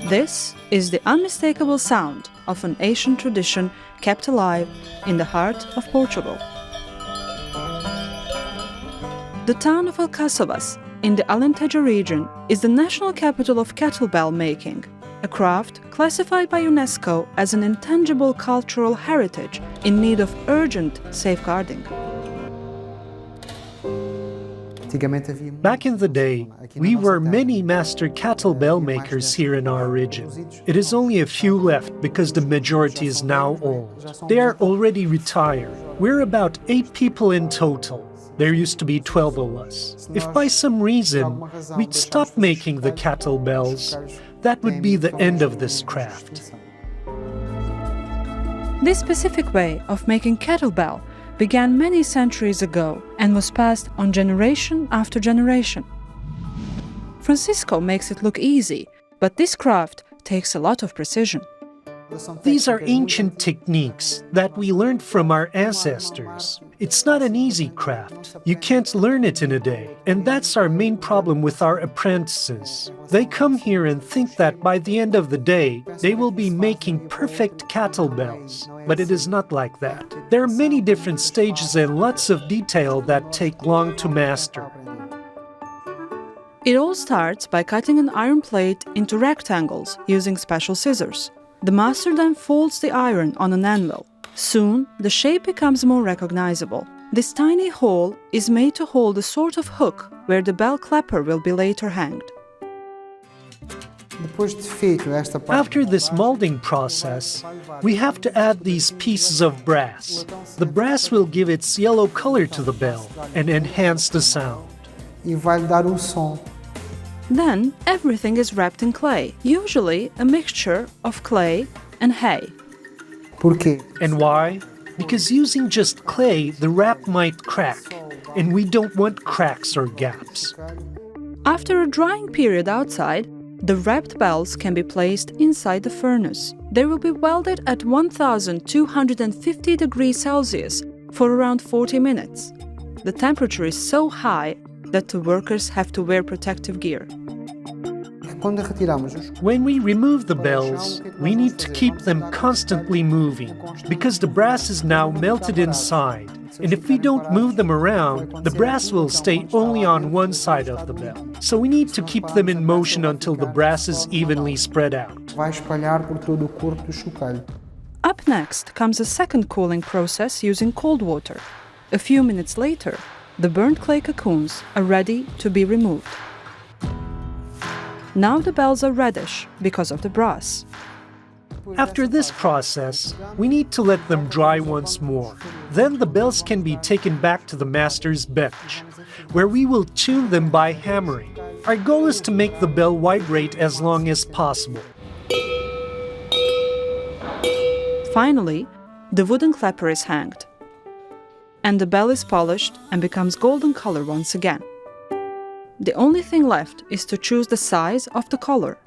This is the unmistakable sound of an ancient tradition kept alive in the heart of Portugal. The town of Alcáçovas in the Alentejo region is the national capital of kettlebell making, a craft classified by UNESCO as an intangible cultural heritage in need of urgent safeguarding. Back in the day, we were many master kettlebell makers here in our region. It is only a few left because the majority is now old. They are already retired. We're about 8 people in total. There used to be 12 of us. If by some reason we'd stop making the kettlebells, that would be the end of this craft. This specific way of making kettlebell began many centuries ago and was passed on generation after generation. Francisco makes it look easy, but this craft takes a lot of precision. These are ancient techniques that we learned from our ancestors. It's not an easy craft. You can't learn it in a day. And that's our main problem with our apprentices. They come here and think that by the end of the day, they will be making perfect kettlebells. But it is not like that. There are many different stages and lots of detail that take long to master. It all starts by cutting an iron plate into rectangles using special scissors. The master then folds the iron on an anvil. Soon, the shape becomes more recognizable. This tiny hole is made to hold a sort of hook where the bell clapper will be later hanged. After this molding process, we have to add these pieces of brass. The brass will give its yellow color to the bell and enhance the sound. Then, everything is wrapped in clay, usually a mixture of clay and hay. And why? Because using just clay, the wrap might crack, and we don't want cracks or gaps. After a drying period outside, the wrapped bells can be placed inside the furnace. They will be welded at 1250 degrees Celsius for around 40 minutes. The temperature is so high that the workers have to wear protective gear. When we remove the bells, we need to keep them constantly moving, because the brass is now melted inside, and if we don't move them around, the brass will stay only on one side of the bell. So we need to keep them in motion until the brass is evenly spread out. Up next comes a second cooling process using cold water. A few minutes later, the burnt clay cocoons are ready to be removed. Now the bells are reddish because of the brass. After this process, we need to let them dry once more. Then the bells can be taken back to the master's bench, where we will tune them by hammering. Our goal is to make the bell vibrate as long as possible. Finally, the wooden clapper is hanged, and the bell is polished and becomes golden color once again. The only thing left is to choose the size of the collar.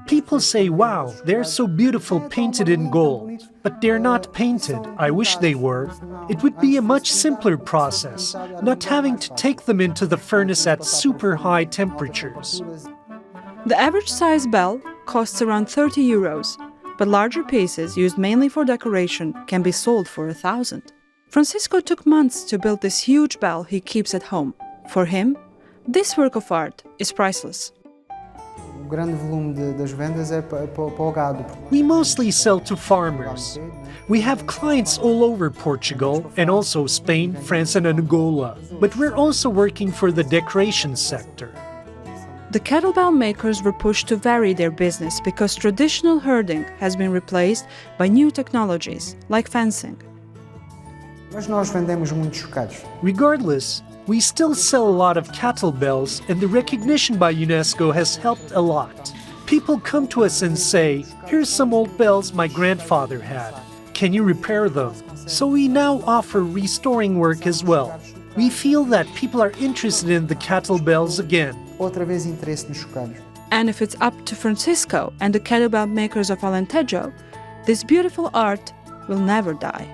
People say, wow, they're so beautiful painted in gold. But they're not painted. I wish they were. It would be a much simpler process, not having to take them into the furnace at super high temperatures. The average size bell costs around 30 euros, but larger pieces used mainly for decoration can be sold for 1,000. Francisco took months to build this huge bell he keeps at home. For him, this work of art is priceless. We mostly sell to farmers. We have clients all over Portugal and also Spain, France and Angola, but we're also working for the decoration sector. The kettlebell makers were pushed to vary their business because traditional herding has been replaced by new technologies like fencing. Regardless, we still sell a lot of kettlebells, and the recognition by UNESCO has helped a lot. People come to us and say, here's some old bells my grandfather had. Can you repair them? So we now offer restoring work as well. We feel that people are interested in the kettlebells again. And if it's up to Francisco and the kettlebell makers of Alentejo, this beautiful art will never die.